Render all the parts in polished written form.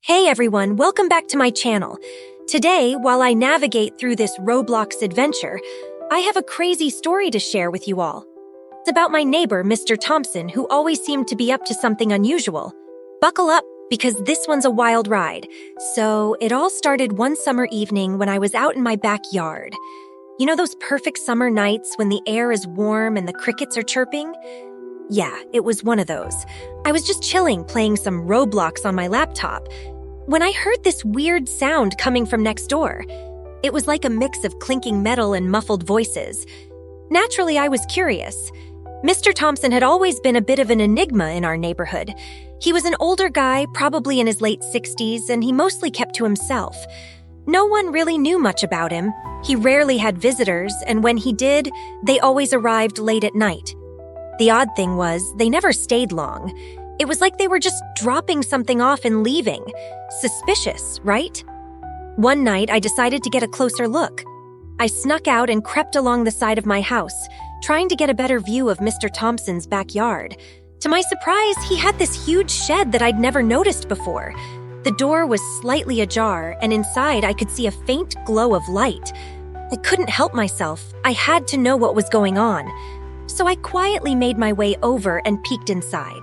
Hey everyone, welcome back to my channel. Today, while I navigate through this Roblox adventure, I have a crazy story to share with you all. It's about my neighbor, Mr. Thompson, who always seemed to be up to something unusual. Buckle up, because this one's a wild ride. So, it all started one summer evening when I was out in my backyard. You know those perfect summer nights when the air is warm and the crickets are chirping? Yeah, it was one of those. I was just chilling, playing some Roblox on my laptop, when I heard this weird sound coming from next door. It was like a mix of clinking metal and muffled voices. Naturally, I was curious. Mr. Thompson had always been a bit of an enigma in our neighborhood. He was an older guy, probably in his late 60s, and he mostly kept to himself. No one really knew much about him. He rarely had visitors, and when he did, they always arrived late at night. The odd thing was, they never stayed long. It was like they were just dropping something off and leaving. Suspicious, right? One night, I decided to get a closer look. I snuck out and crept along the side of my house, trying to get a better view of Mr. Thompson's backyard. To my surprise, he had this huge shed that I'd never noticed before. The door was slightly ajar, and inside I could see a faint glow of light. I couldn't help myself. I had to know what was going on. So I quietly made my way over and peeked inside.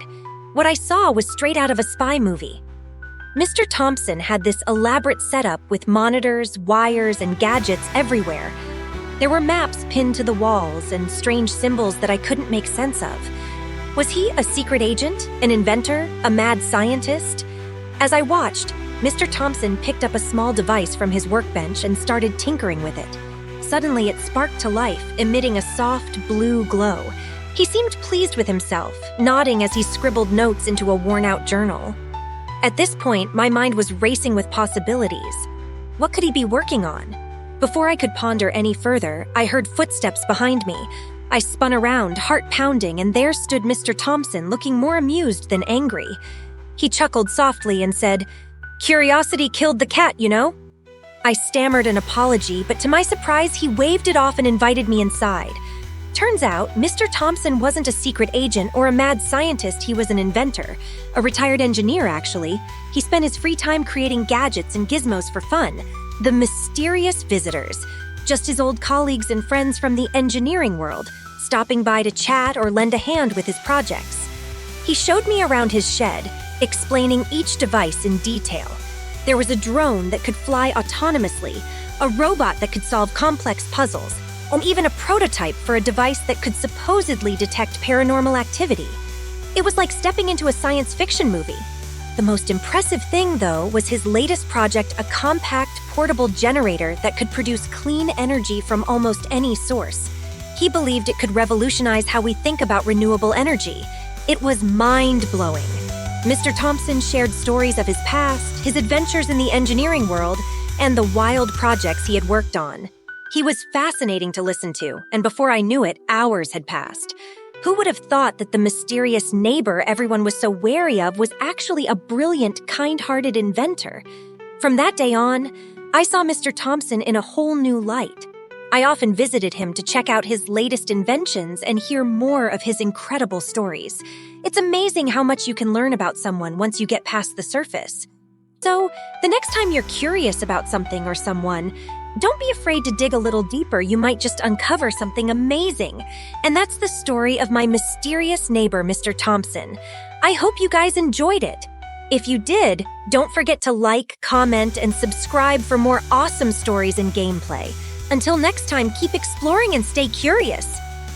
What I saw was straight out of a spy movie. Mr. Thompson had this elaborate setup with monitors, wires, and gadgets everywhere. There were maps pinned to the walls and strange symbols that I couldn't make sense of. Was he a secret agent, an inventor, a mad scientist? As I watched, Mr. Thompson picked up a small device from his workbench and started tinkering with it. Suddenly, it sparked to life, emitting a soft blue glow. He seemed pleased with himself, nodding as he scribbled notes into a worn-out journal. At this point, my mind was racing with possibilities. What could he be working on? Before I could ponder any further, I heard footsteps behind me. I spun around, heart pounding, and there stood Mr. Thompson, looking more amused than angry. He chuckled softly and said, "Curiosity killed the cat, you know?" I stammered an apology, but to my surprise, he waved it off and invited me inside. Turns out, Mr. Thompson wasn't a secret agent or a mad scientist, he was an inventor. A retired engineer, actually. He spent his free time creating gadgets and gizmos for fun. The mysterious visitors. Just his old colleagues and friends from the engineering world, stopping by to chat or lend a hand with his projects. He showed me around his shed, explaining each device in detail. There was a drone that could fly autonomously, a robot that could solve complex puzzles, and even a prototype for a device that could supposedly detect paranormal activity. It was like stepping into a science fiction movie. The most impressive thing, though, was his latest project, a compact, portable generator that could produce clean energy from almost any source. He believed it could revolutionize how we think about renewable energy. It was mind-blowing. Mr. Thompson shared stories of his past, his adventures in the engineering world, and the wild projects he had worked on. He was fascinating to listen to, and before I knew it, hours had passed. Who would have thought that the mysterious neighbor everyone was so wary of was actually a brilliant, kind-hearted inventor? From that day on, I saw Mr. Thompson in a whole new light. I often visited him to check out his latest inventions and hear more of his incredible stories. It's amazing how much you can learn about someone once you get past the surface. So, the next time you're curious about something or someone, don't be afraid to dig a little deeper. You might just uncover something amazing. And that's the story of my mysterious neighbor, Mr. Thompson. I hope you guys enjoyed it. If you did, don't forget to like, comment, and subscribe for more awesome stories and gameplay. Until next time, keep exploring and stay curious.